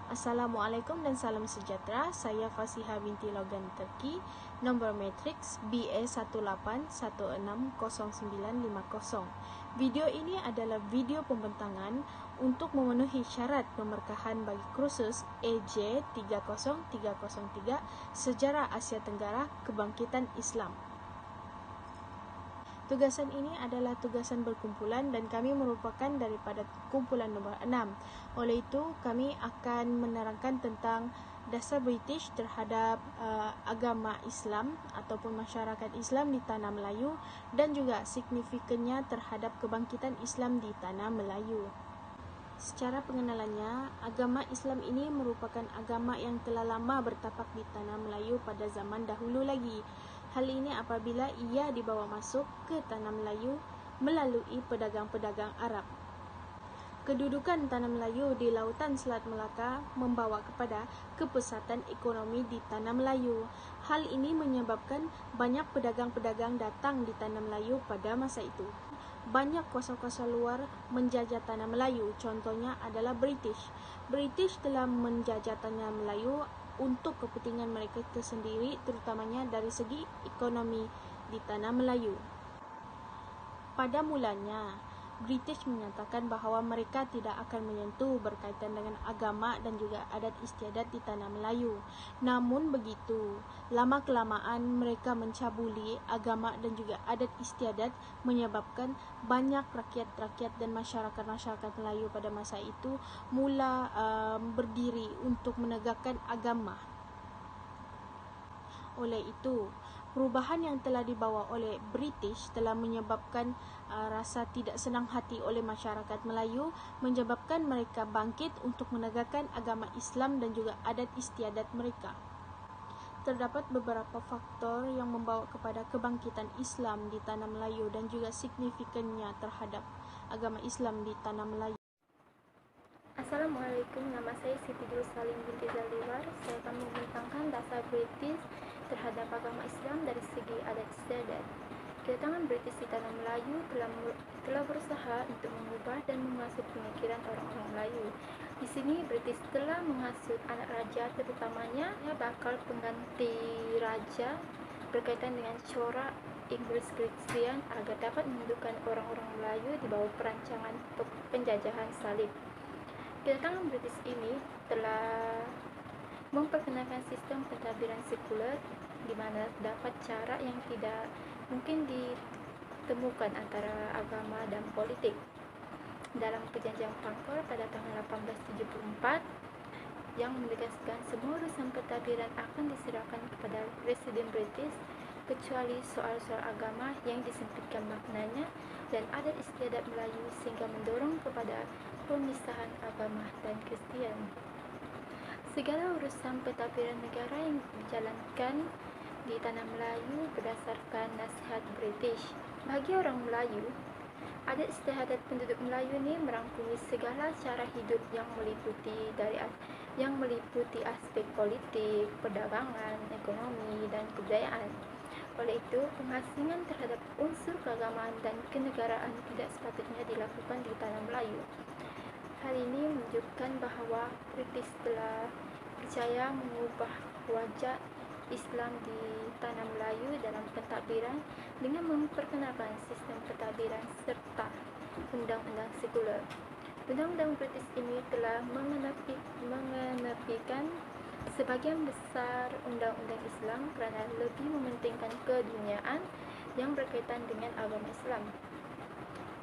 Assalamualaikum dan salam sejahtera. Saya Fasiha binti Logan Turki, nombor matriks BA18160950. Video ini adalah video pembentangan untuk memenuhi syarat pemerkahan bagi kursus AJ30303 Sejarah Asia Tenggara Kebangkitan Islam. Tugasan ini adalah tugasan berkumpulan dan kami merupakan daripada kumpulan nombor 6. Oleh itu, kami akan menerangkan tentang dasar British terhadap agama Islam ataupun masyarakat Islam di Tanah Melayu dan juga signifikannya terhadap kebangkitan Islam di Tanah Melayu. Secara pengenalannya, agama Islam ini merupakan agama yang telah lama bertapak di Tanah Melayu pada zaman dahulu lagi. Hal ini apabila ia dibawa masuk ke Tanah Melayu melalui pedagang-pedagang Arab. Kedudukan Tanah Melayu di Lautan Selat Melaka membawa kepada kepesatan ekonomi di Tanah Melayu. Hal ini menyebabkan banyak pedagang-pedagang datang di Tanah Melayu pada masa itu. Banyak kuasa-kuasa luar menjajah Tanah Melayu, contohnya adalah British. British telah menjajah Tanah Melayu untuk kepentingan mereka tersendiri, terutamanya dari segi ekonomi di Tanah Melayu. Pada mulanya, British menyatakan bahawa mereka tidak akan menyentuh berkaitan dengan agama dan juga adat istiadat di Tanah Melayu. Namun begitu, lama-kelamaan mereka mencabuli agama dan juga adat istiadat, menyebabkan banyak rakyat-rakyat dan masyarakat-masyarakat Melayu pada masa itu mula berdiri untuk menegakkan agama. Oleh itu, perubahan yang telah dibawa oleh British telah menyebabkan rasa tidak senang hati oleh masyarakat Melayu, menyebabkan mereka bangkit untuk menegakkan agama Islam dan juga adat istiadat mereka. Terdapat beberapa faktor yang membawa kepada kebangkitan Islam di Tanah Melayu dan juga signifikannya terhadap agama Islam di Tanah Melayu. Assalamualaikum, nama saya Siti Dul Salim binti Zaliwar. Saya akan membentangkan dasar British terhadap agama Islam dari segi adat istiadat. Kedatangan British di Tanah Melayu telah berusaha untuk mengubah dan menghasut pemikiran orang-orang Melayu. Di sini British telah menghasut anak raja, terutamanya bakal pengganti raja, berkaitan dengan corak Inggris Kristian agar dapat menundukkan orang-orang Melayu di bawah perancangan penjajahan salib. Kedatangan British ini telah memperkenalkan sistem pentadbiran sekuler, di mana terdapat cara yang tidak mungkin ditemukan antara agama dan politik. Dalam perjanjian Frankfurt pada tahun 1874 yang menegaskan semua urusan pentadbiran akan diserahkan kepada Presiden British kecuali soal-soal agama yang disempitkan maknanya dan adat istiadat Melayu, sehingga mendorong kepada pemisahan agama dan Kristian. Segala urusan pentadbiran negara yang dijalankan di Tanah Melayu berdasarkan nasihat British. Bagi orang Melayu, adat istiadat penduduk Melayu ini merangkumi segala cara hidup yang meliputi aspek politik, perdagangan, ekonomi, dan kebudayaan. Oleh itu, pengasingan terhadap unsur keagamaan dan kenegaraan tidak sepatutnya dilakukan di Tanah Melayu. Hal ini menunjukkan bahawa British telah percaya mengubah wajah Islam di Tanah Melayu dalam pentadbiran dengan memperkenalkan sistem pentadbiran serta undang-undang sekuler. Undang-undang British ini telah mengenepikan sebagian besar undang-undang Islam kerana lebih mementingkan keduniaan yang berkaitan dengan agama Islam.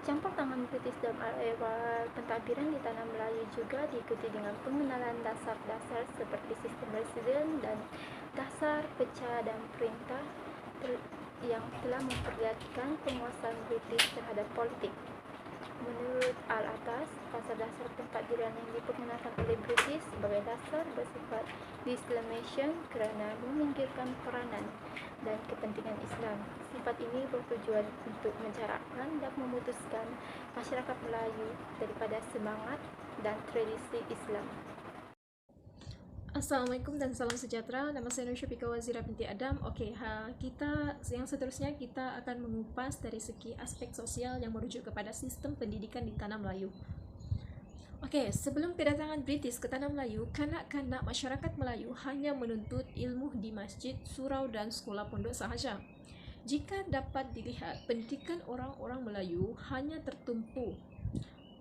Campur tangan British dalam awal pentadbiran di Tanah Melayu juga diikuti dengan pengenalan dasar-dasar seperti sistem residen dan dasar pecah dan perintah yang telah memperlihatkan penguasaan British terhadap politik. Menurut al-atas, dasar-dasar pentadbiran yang diperkenalkan oleh British sebagai dasar bersifat Islamization kerana meminggirkan peranan dan kepentingan Islam. Sifat ini bertujuan untuk menjarakkan dan memutuskan masyarakat Melayu daripada semangat dan tradisi Islam. Assalamualaikum dan salam sejahtera. Nama saya Nur Syafika Wazira binti Adam. Yang seterusnya kita akan mengupas dari segi aspek sosial yang merujuk kepada sistem pendidikan di Tanah Melayu. Okey, sebelum kedatangan British ke Tanah Melayu, kanak-kanak masyarakat Melayu hanya menuntut ilmu di masjid, surau dan sekolah pondok sahaja. Jika dapat dilihat, pendidikan orang-orang Melayu hanya tertumpu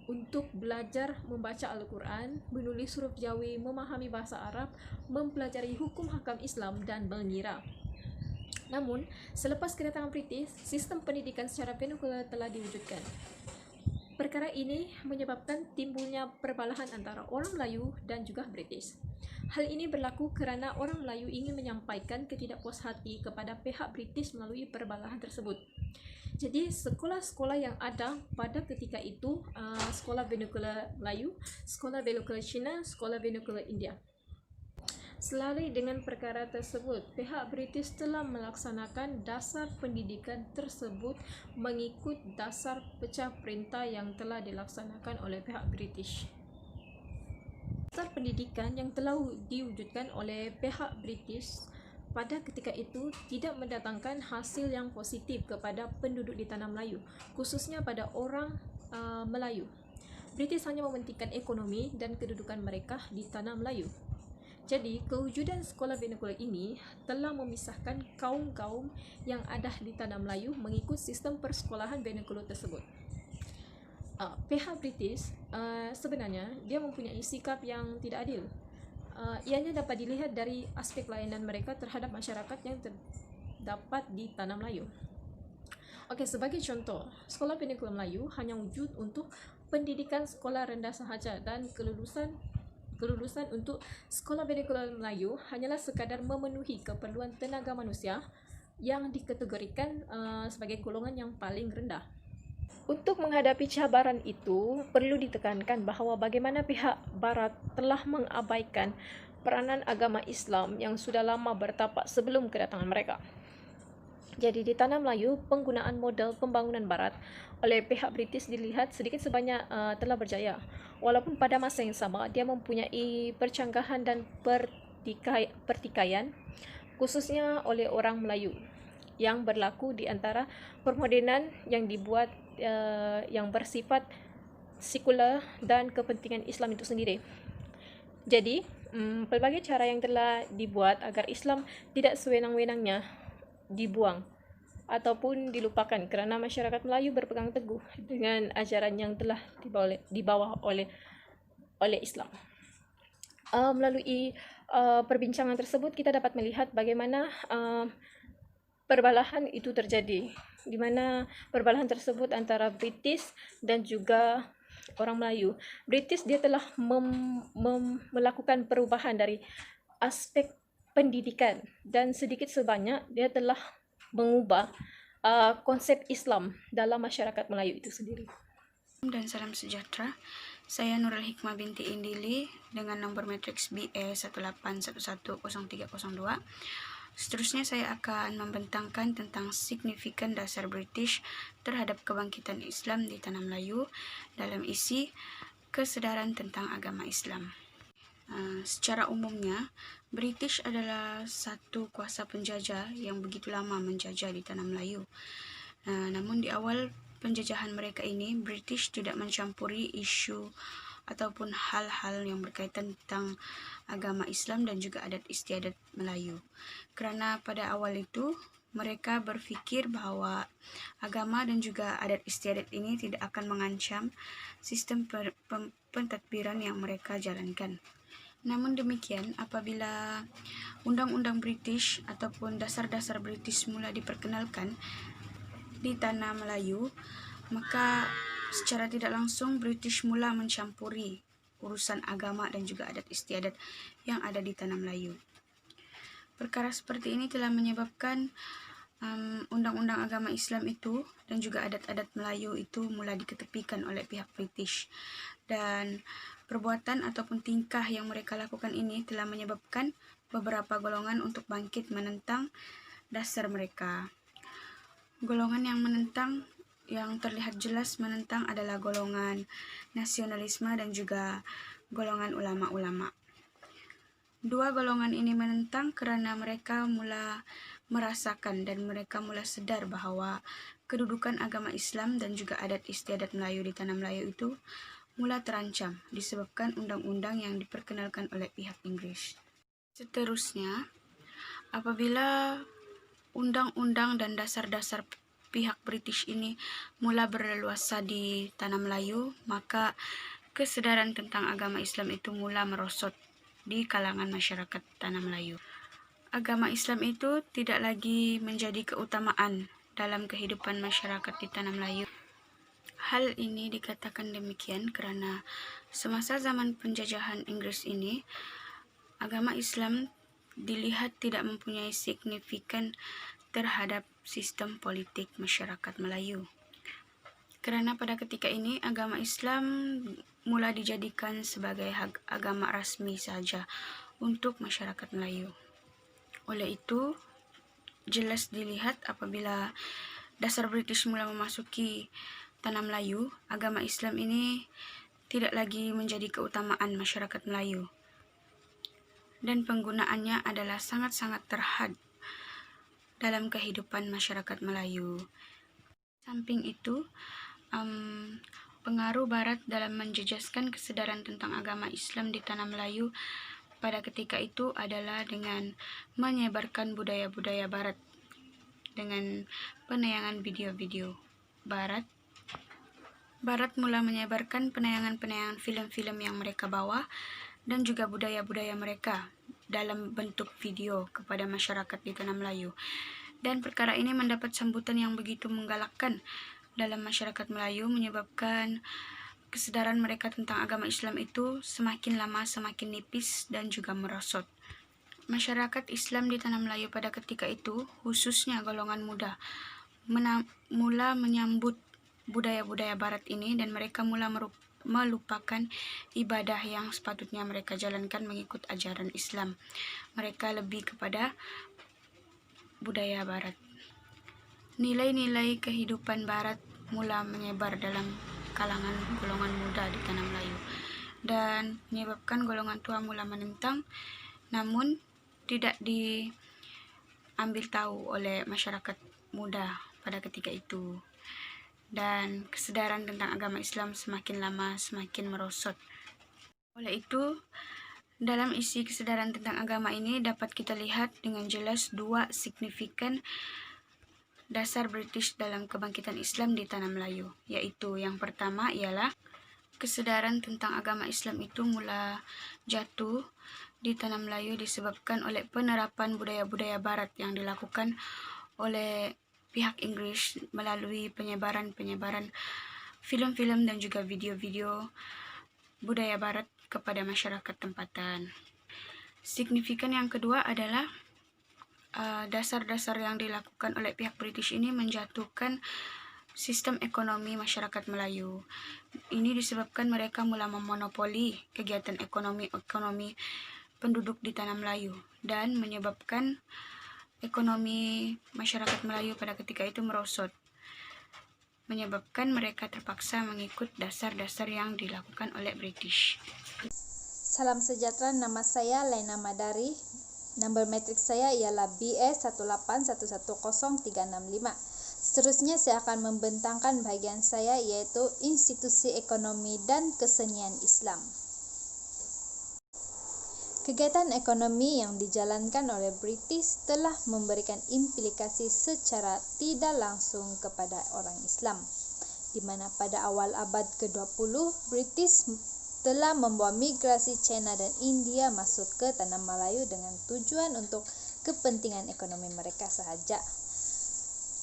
untuk belajar membaca Al-Quran, menulis huruf Jawi, memahami bahasa Arab, mempelajari hukum hakam Islam dan mengira. Namun, selepas kedatangan British, sistem pendidikan secara vernakular telah diwujudkan. Perkara ini menyebabkan timbulnya perbalahan antara orang Melayu dan juga British. Hal ini berlaku kerana orang Melayu ingin menyampaikan ketidakpuashati kepada pihak British melalui perbalahan tersebut. Jadi, sekolah-sekolah yang ada pada ketika itu, sekolah vernakular Melayu, sekolah vernakular Cina, sekolah vernakular India. Selalui dengan perkara tersebut, pihak British telah melaksanakan dasar pendidikan tersebut mengikut dasar pecah perintah yang telah dilaksanakan oleh pihak British. Dasar pendidikan yang telah diwujudkan oleh pihak British pada ketika itu tidak mendatangkan hasil yang positif kepada penduduk di Tanah Melayu, khususnya pada orang Melayu. British hanya mementingkan ekonomi dan kedudukan mereka di Tanah Melayu. Jadi, kewujudan sekolah vernakular ini telah memisahkan kaum-kaum yang ada di Tanah Melayu mengikut sistem persekolahan vernakular tersebut. Pihak British sebenarnya dia mempunyai sikap yang tidak adil. Ianya dapat dilihat dari aspek layanan mereka terhadap masyarakat yang terdapat di Tanah Melayu. Okey, sebagai contoh, sekolah vernakular Melayu hanya wujud untuk pendidikan sekolah rendah sahaja dan kelulusan untuk sekolah vernakular Melayu hanyalah sekadar memenuhi keperluan tenaga manusia yang dikategorikan sebagai golongan yang paling rendah. Untuk menghadapi cabaran itu, perlu ditekankan bahawa bagaimana pihak Barat telah mengabaikan peranan agama Islam yang sudah lama bertapak sebelum kedatangan mereka. Jadi, di Tanah Melayu, penggunaan model pembangunan Barat oleh pihak British dilihat sedikit sebanyak telah berjaya. Walaupun pada masa yang sama, dia mempunyai percanggahan dan pertikaian, khususnya oleh orang Melayu, yang berlaku di antara permodenan yang dibuat yang bersifat sekular dan kepentingan Islam itu sendiri. Jadi, pelbagai cara yang telah dibuat agar Islam tidak sewenang-wenangnya dibuang ataupun dilupakan kerana masyarakat Melayu berpegang teguh dengan ajaran yang telah dibawa oleh Islam. Melalui perbincangan tersebut, kita dapat melihat bagaimana perbalahan itu terjadi, di mana perbalahan tersebut antara British dan juga orang Melayu. British dia telah melakukan perubahan dari aspek pendidikan dan sedikit sebanyak dia telah mengubah konsep Islam dalam masyarakat Melayu itu sendiri. Dan salam sejahtera. Saya Nurul Hikmah binti Indili dengan nomor matriks BA 181100302. Seterusnya saya akan membentangkan tentang signifikan dasar British terhadap kebangkitan Islam di Tanah Melayu dalam isi kesedaran tentang agama Islam. Secara umumnya, British adalah satu kuasa penjajah yang begitu lama menjajah di Tanah Melayu. Namun di awal penjajahan mereka ini, British tidak mencampuri isu ataupun hal-hal yang berkaitan tentang agama Islam dan juga adat istiadat Melayu. Kerana pada awal itu, mereka berfikir bahawa agama dan juga adat istiadat ini tidak akan mengancam sistem pentadbiran yang mereka jalankan. Namun demikian, apabila undang-undang British ataupun dasar-dasar British mula diperkenalkan di Tanah Melayu, maka secara tidak langsung British mula mencampuri urusan agama dan juga adat istiadat yang ada di Tanah Melayu. Perkara seperti ini telah menyebabkan undang-undang agama Islam itu dan juga adat-adat Melayu itu mula diketepikan oleh pihak British, dan perbuatan ataupun tingkah yang mereka lakukan ini telah menyebabkan beberapa golongan untuk bangkit menentang dasar mereka. Golongan yang menentang, yang terlihat jelas menentang adalah golongan nasionalisme dan juga golongan ulama-ulama. Dua golongan ini menentang kerana mereka mula merasakan dan mereka mula sedar bahawa kedudukan agama Islam dan juga adat istiadat Melayu di Tanah Melayu itu mula terancam disebabkan undang-undang yang diperkenalkan oleh pihak Inggris. Seterusnya, apabila undang-undang dan dasar-dasar pihak British ini mula berleluasa di tanah Melayu, maka kesadaran tentang agama Islam itu mula merosot di kalangan masyarakat tanah Melayu. Agama Islam itu tidak lagi menjadi keutamaan dalam kehidupan masyarakat di tanah Melayu. Hal ini dikatakan demikian karena semasa zaman penjajahan Inggris ini, agama Islam dilihat tidak mempunyai signifikan terhadap sistem politik masyarakat Melayu. Karena pada ketika ini agama Islam mula dijadikan sebagai agama rasmi saja untuk masyarakat Melayu. Oleh itu, jelas dilihat apabila dasar British mula memasuki tanah Melayu, agama Islam ini tidak lagi menjadi keutamaan masyarakat Melayu. Dan penggunaannya adalah sangat-sangat terhad dalam kehidupan masyarakat Melayu. Samping itu, pengaruh Barat dalam menjejaskan kesadaran tentang agama Islam di tanah Melayu pada ketika itu adalah dengan menyebarkan budaya-budaya Barat dengan penayangan video-video Barat mula menyebarkan penayangan-penayangan film-film yang mereka bawa dan juga budaya-budaya mereka dalam bentuk video kepada masyarakat di tanah Melayu. Dan perkara ini mendapat sambutan yang begitu menggalakkan dalam masyarakat Melayu, menyebabkan kesadaran mereka tentang agama Islam itu semakin lama semakin nipis dan juga merosot. Masyarakat Islam di tanah Melayu pada ketika itu, khususnya golongan muda, mula menyambut budaya-budaya Barat ini dan mereka mula melupakan ibadah yang sepatutnya mereka jalankan mengikut ajaran Islam. Mereka lebih kepada budaya Barat. Nilai-nilai kehidupan Barat mula menyebar dalam kalangan golongan muda di tanah Melayu dan menyebabkan golongan tua mula menentang, namun tidak diambil tahu oleh masyarakat muda pada ketika itu. Dan kesadaran tentang agama Islam semakin lama semakin merosot. Oleh itu, dalam isi kesadaran tentang agama ini dapat kita lihat dengan jelas dua signifikan dasar British dalam kebangkitan Islam di tanah Melayu, yaitu yang pertama ialah kesadaran tentang agama Islam itu mula jatuh di tanah Melayu disebabkan oleh penerapan budaya-budaya Barat yang dilakukan oleh pihak Inggris melalui penyebaran film-film dan juga video-video budaya Barat kepada masyarakat tempatan. Signifikan yang kedua adalah dasar-dasar yang dilakukan oleh pihak British ini menjatuhkan sistem ekonomi masyarakat Melayu. Ini disebabkan mereka mula memonopoli kegiatan ekonomi penduduk di tanah Melayu dan menyebabkan ekonomi masyarakat Melayu pada ketika itu merosot, menyebabkan mereka terpaksa mengikut dasar-dasar yang dilakukan oleh British. Salam sejahtera, nama saya Lena Madari. Nombor metrik saya ialah BS1811035. Seterusnya saya akan membentangkan bahagian saya iaitu institusi ekonomi dan kesenian Islam. Kegiatan ekonomi yang dijalankan oleh British telah memberikan implikasi secara tidak langsung kepada orang Islam, di mana pada awal abad ke-20 British telah membawa migrasi China dan India masuk ke tanah Melayu dengan tujuan untuk kepentingan ekonomi mereka sahaja.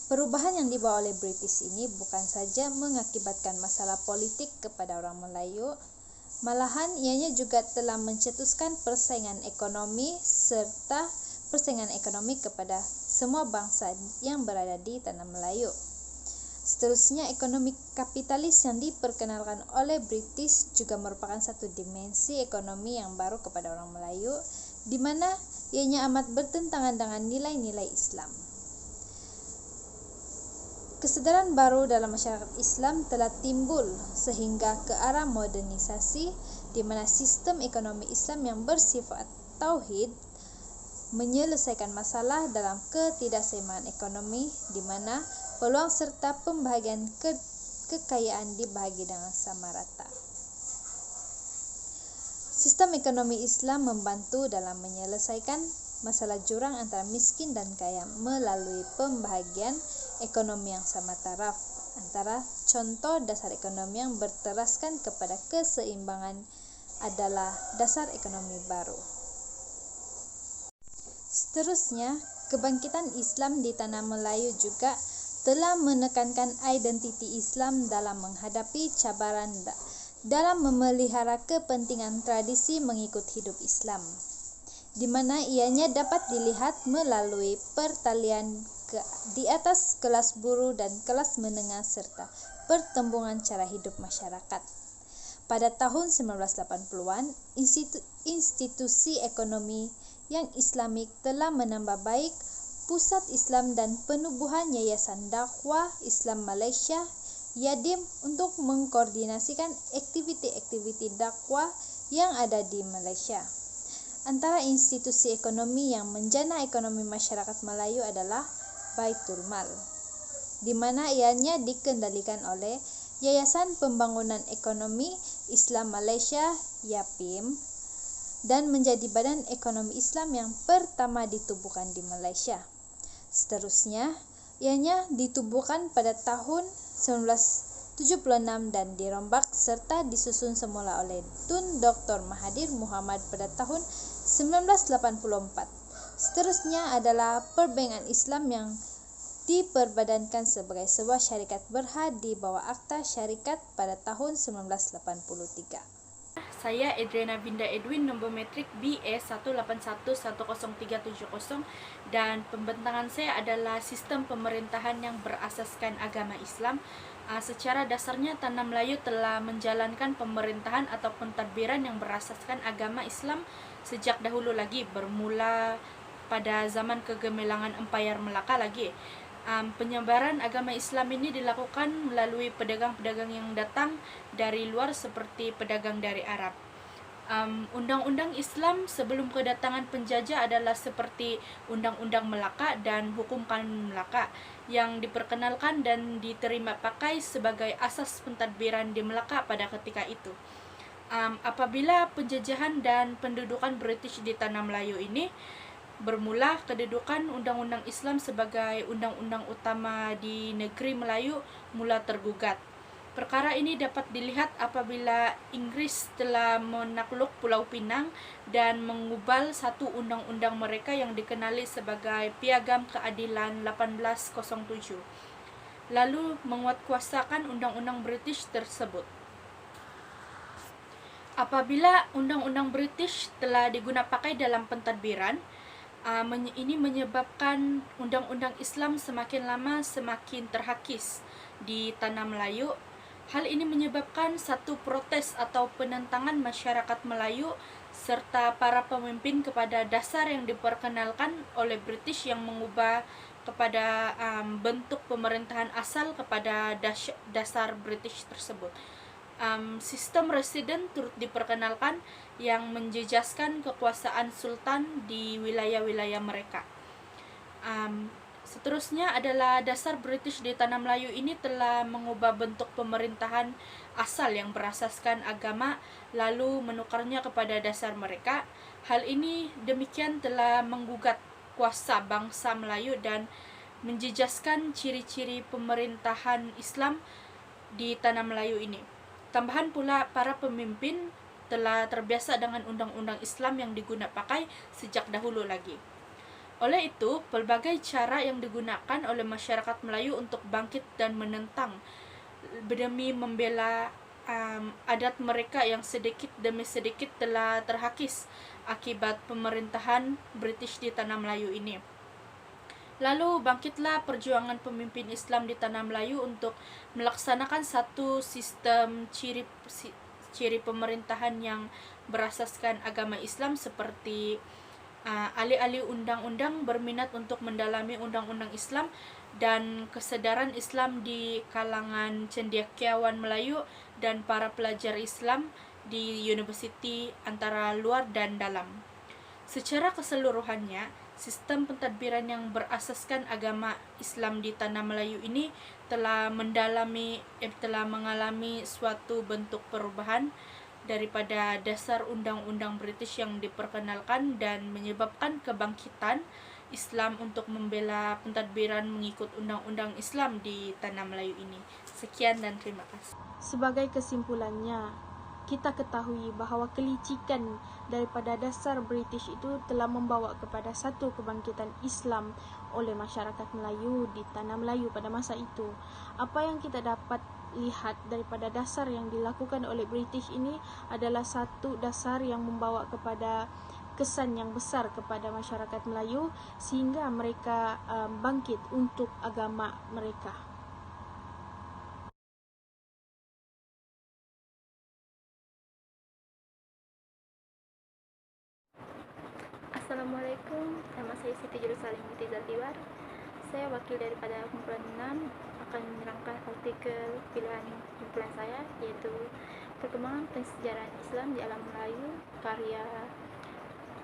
Perubahan yang dibawa oleh British ini bukan saja mengakibatkan masalah politik kepada orang Melayu, malahan ianya juga telah mencetuskan persaingan ekonomi serta persaingan ekonomi kepada semua bangsa yang berada di tanah Melayu. Seterusnya, ekonomi kapitalis yang diperkenalkan oleh British juga merupakan satu dimensi ekonomi yang baru kepada orang Melayu, di mana ianya amat bertentangan dengan nilai-nilai Islam. Kesadaran baru dalam masyarakat Islam telah timbul sehingga ke arah modernisasi, di mana sistem ekonomi Islam yang bersifat tauhid menyelesaikan masalah dalam ketidakseimbangan ekonomi, di mana peluang serta pembahagian kekayaan dibahagi dengan sama rata. Sistem ekonomi Islam membantu dalam menyelesaikan masalah jurang antara miskin dan kaya melalui pembahagian ekonomi yang sama taraf. Antara contoh dasar ekonomi yang berteraskan kepada keseimbangan adalah dasar ekonomi baru. Seterusnya, kebangkitan Islam di tanah Melayu juga telah menekankan identiti Islam dalam menghadapi cabaran dalam memelihara kepentingan tradisi mengikut hidup Islam, di mana ianya dapat dilihat melalui pertalian di atas kelas buruh dan kelas menengah serta pertembungan cara hidup masyarakat. Pada tahun 1980-an, institusi ekonomi yang Islamik telah menambah baik Pusat Islam dan Penubuhan Yayasan Dakwah Islam Malaysia Yadim untuk mengkoordinasikan aktiviti-aktiviti dakwah yang ada di Malaysia. Antara institusi ekonomi yang menjana ekonomi masyarakat Melayu adalah Baitul Mal, di mana ianya dikendalikan oleh Yayasan Pembangunan Ekonomi Islam Malaysia (YAPIM) dan menjadi badan ekonomi Islam yang pertama ditubuhkan di Malaysia. Seterusnya, ianya ditubuhkan pada tahun 1976 dan dirombak serta disusun semula oleh Tun Dr. Mahathir Mohamad pada tahun 1984. Seterusnya adalah Perbankan Islam yang diperbadankan sebagai sebuah syarikat berhad di bawah Akta Syarikat pada tahun 1983. Saya Adriana Binda Edwin, nombor metrik BA 181103770 dan pembentangan saya adalah sistem pemerintahan yang berasaskan agama Islam. Secara dasarnya Tanah Melayu telah menjalankan pemerintahan atau pentadbiran yang berasaskan agama Islam sejak dahulu lagi, bermula pada zaman kegemilangan Empayar Melaka lagi. Penyebaran agama Islam ini dilakukan melalui pedagang-pedagang yang datang dari luar seperti pedagang dari Arab. Undang-undang Islam sebelum kedatangan penjajah adalah seperti Undang-Undang Melaka dan Hukum Kanun Melaka yang diperkenalkan dan diterima pakai sebagai asas pentadbiran di Melaka pada ketika itu. Apabila penjajahan dan pendudukan British di Tanah Melayu ini bermula, kedudukan Undang-Undang Islam sebagai undang-undang utama di negeri Melayu mula tergugat. Perkara ini dapat dilihat apabila Inggris telah menakluk Pulau Pinang dan mengubal satu undang-undang mereka yang dikenali sebagai Piagam Keadilan 1807, lalu menguatkuasakan undang-undang British tersebut. Apabila undang-undang British telah digunapakai dalam pentadbiran, ini menyebabkan undang-undang Islam semakin lama semakin terhakis di Tanah Melayu. Hal ini menyebabkan satu protes atau penentangan masyarakat Melayu serta para pemimpin kepada dasar yang diperkenalkan oleh British yang mengubah kepada bentuk pemerintahan asal kepada dasar British tersebut. Sistem residen turut diperkenalkan yang menjejaskan kekuasaan sultan di wilayah-wilayah mereka. Seterusnya adalah dasar British di Tanah Melayu ini telah mengubah bentuk pemerintahan asal yang berasaskan agama lalu menukarnya kepada dasar mereka. Hal ini demikian telah menggugat kuasa bangsa Melayu dan menjejaskan ciri-ciri pemerintahan Islam di Tanah Melayu ini. Tambahan pula, para pemimpin telah terbiasa dengan undang-undang Islam yang digunapakai sejak dahulu lagi. Oleh itu, pelbagai cara yang digunakan oleh masyarakat Melayu untuk bangkit dan menentang demi membela adat mereka yang sedikit demi sedikit telah terhakis akibat pemerintahan British di Tanah Melayu ini. Lalu bangkitlah perjuangan pemimpin Islam di Tanah Melayu untuk melaksanakan satu sistem ciri pemerintahan yang berasaskan agama Islam seperti ahli-ahli undang-undang berminat untuk mendalami undang-undang Islam dan kesadaran Islam di kalangan cendekiawan Melayu dan para pelajar Islam di universiti antara luar dan dalam. Secara keseluruhannya, sistem pentadbiran yang berasaskan agama Islam di Tanah Melayu ini telah mengalami suatu bentuk perubahan daripada dasar undang-undang British yang diperkenalkan dan menyebabkan kebangkitan Islam untuk membela pentadbiran mengikut undang-undang Islam di Tanah Melayu ini. Sekian dan terima kasih. Sebagai kesimpulannya, kita ketahui bahawa kelicikan daripada dasar British itu telah membawa kepada satu kebangkitan Islam oleh masyarakat Melayu di Tanah Melayu pada masa itu. Apa yang kita dapat lihat daripada dasar yang dilakukan oleh British ini adalah satu dasar yang membawa kepada kesan yang besar kepada masyarakat Melayu sehingga mereka bangkit untuk agama mereka. Assalamualaikum, nama saya Siti Jerusalem binti Zaldiwar. Saya wakil daripada kumpulan 6 akan menerangkan artikel pilihan kumpulan saya, yaitu Perkembangan Pensejaraan Islam di Alam Melayu, karya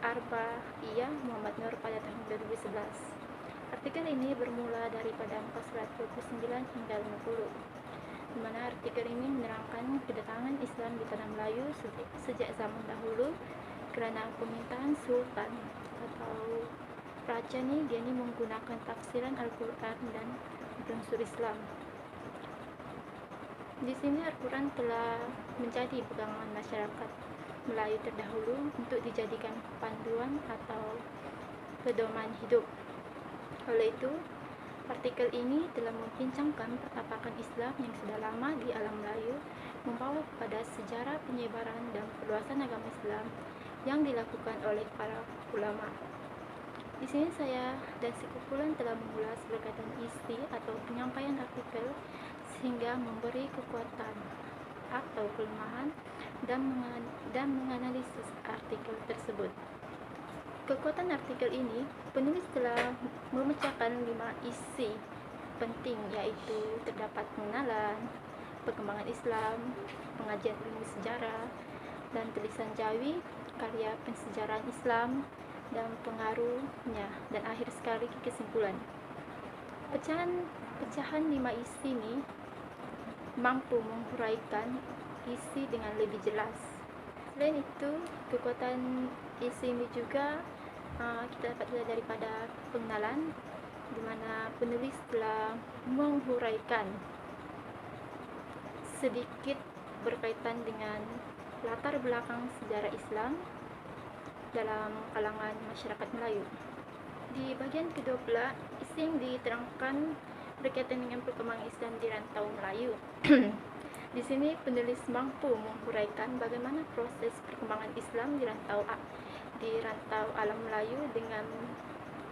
Arba'iyah Muhammad Nur pada tahun 2011. Artikel ini bermula daripada muka surat 29 hingga 50, di mana artikel ini menerangkan kedatangan Islam di Tanah Melayu sejak zaman dahulu kerana permintaan Sultan atau Raja dia menggunakan tafsiran Al-Quran dan berunsur Islam. Di sini Al-Quran telah menjadi pegangan masyarakat Melayu terdahulu untuk dijadikan panduan atau pedoman hidup. Oleh itu, artikel ini telah membincangkan pertapakan Islam yang sudah lama di alam Melayu, membawa kepada sejarah penyebaran dan perluasan agama Islam yang dilakukan oleh para ulama. Di sini saya dan sekumpulan telah mengulas berkaitan isi atau penyampaian artikel sehingga memberi kekuatan atau kelemahan dan menganalisis artikel tersebut. Kekuatan artikel ini, penulis telah memecahkan 5 isi penting, yaitu terdapat pengenalan, perkembangan Islam, pengajian ilmu sejarah, dan tulisan Jawi, karya pensejaraan Islam, dan pengaruhnya, dan akhir sekali kesimpulan. Pecahan 5 isi ini mampu menghuraikan isi dengan lebih jelas. Selain itu, kekuatan isi ini juga kita dapat lihat daripada pengenalan, di mana penulis telah menghuraikan sedikit berkaitan dengan latar belakang sejarah Islam dalam kalangan masyarakat Melayu. Di bagian kedua pula, isi yang diterangkan berkaitan dengan perkembangan Islam di rantau Melayu. Di sini penulis mampu menghuraikan bagaimana proses perkembangan Islam di rantau alam Melayu dengan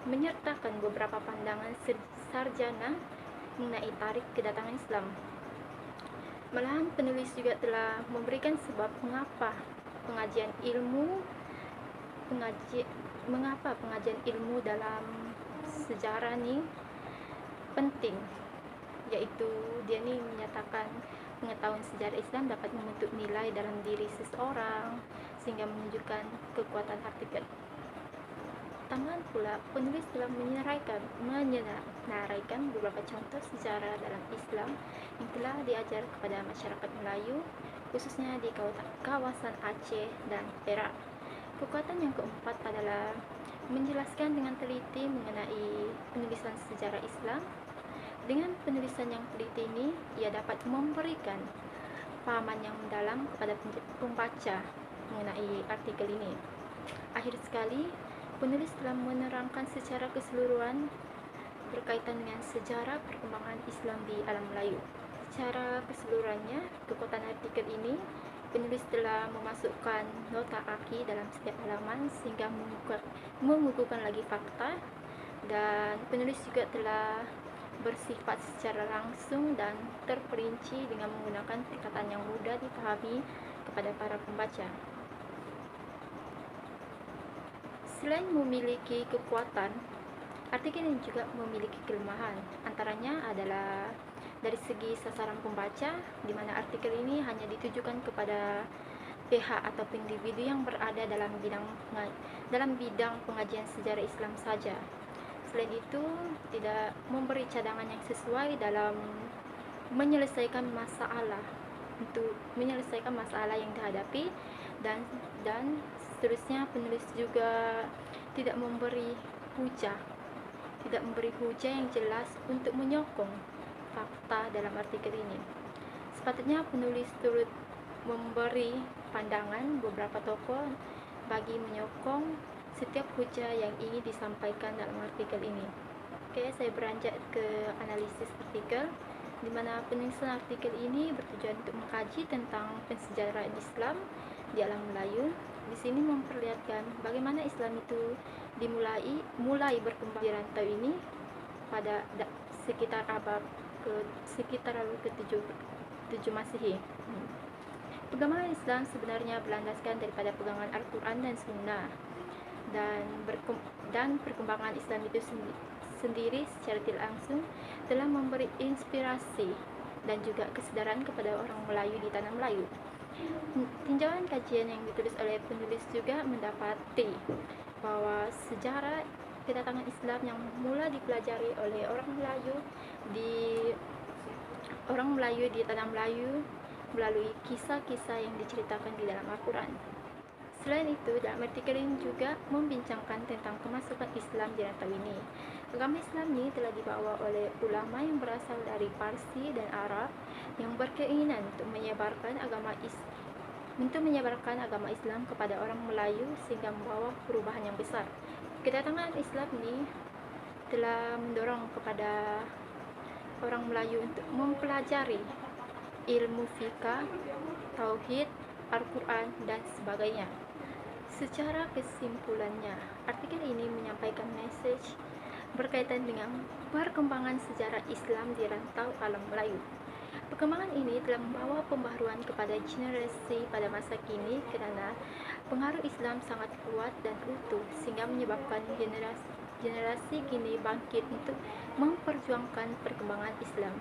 menyertakan beberapa pandangan sarjana mengenai tarikh kedatangan Islam. Malahan penulis juga telah memberikan sebab mengapa pengajian ilmu dalam sejarah ni penting, yaitu dia ni menyatakan pengetahuan sejarah Islam dapat membentuk nilai dalam diri seseorang sehingga menunjukkan kekuatan artikel. Tambahan pula, penulis telah menyenaraikan beberapa contoh sejarah dalam Islam yang telah diajar kepada masyarakat Melayu, khususnya di kawasan Aceh dan Perak. Kekuatan yang keempat adalah menjelaskan dengan teliti mengenai penulisan sejarah Islam. Dengan penulisan yang teliti ini, ia dapat memberikan pahaman yang mendalam kepada pembaca mengenai artikel ini. Akhir sekali, penulis telah menerangkan secara keseluruhan berkaitan dengan sejarah perkembangan Islam di alam Melayu. Secara keseluruhannya, kekuatan artikel ini, penulis telah memasukkan nota aki dalam setiap halaman sehingga mengukuhkan lagi fakta, dan penulis juga telah bersifat secara langsung dan terperinci dengan menggunakan perkataan yang mudah dipahami kepada para pembaca. Selain memiliki kekuatan, artikel ini juga memiliki kelemahan. Antaranya adalah dari segi sasaran pembaca, di mana artikel ini hanya ditujukan kepada pihak atau individu yang berada dalam bidang pengajian sejarah Islam saja. Selain itu, tidak memberi cadangan yang sesuai dalam menyelesaikan masalah untuk menyelesaikan masalah yang dihadapi, dan seterusnya penulis juga tidak memberi hujah yang jelas untuk menyokong fakta dalam artikel ini. Sepatutnya penulis turut memberi pandangan beberapa tokoh bagi menyokong setiap hujah yang ingin disampaikan dalam artikel ini. Oke, saya beranjak ke analisis artikel, di mana penulisan artikel ini bertujuan untuk mengkaji tentang pensejaraan Islam di alam Melayu. Di sini memperlihatkan bagaimana Islam itu mulai berkembang di rantau ini pada sekitar abad ke-7 Masehi. Perkembangan Islam sebenarnya berlandaskan daripada pegangan Al-Quran dan Sunnah, dan perkembangan Islam itu sendiri secara tidak langsung telah memberi inspirasi dan juga kesedaran kepada orang Melayu di tanah Melayu. Tinjauan kajian yang ditulis oleh penulis juga mendapati bahwa sejarah kedatangan Islam yang mula dipelajari oleh orang Melayu di tanah Melayu melalui kisah-kisah yang diceritakan di dalam Al-Quran. Selain itu, dalam artikel ini juga membincangkan tentang kemasukan Islam di rantau ini. Agama Islam ini telah dibawa oleh ulama yang berasal dari Parsi dan Arab yang berkeinginan untuk menyebarkan agama Islam kepada orang Melayu sehingga membawa perubahan yang besar. Kedatangan Islam ini telah mendorong kepada orang Melayu untuk mempelajari ilmu fikih, tauhid, Al-Quran, dan sebagainya. Secara kesimpulannya, artikel ini menyampaikan message berkaitan dengan perkembangan sejarah Islam di rantau alam Melayu. Perkembangan ini telah membawa pembaharuan kepada generasi pada masa kini kerana pengaruh Islam sangat kuat dan utuh sehingga menyebabkan generasi kini bangkit untuk memperjuangkan perkembangan Islam.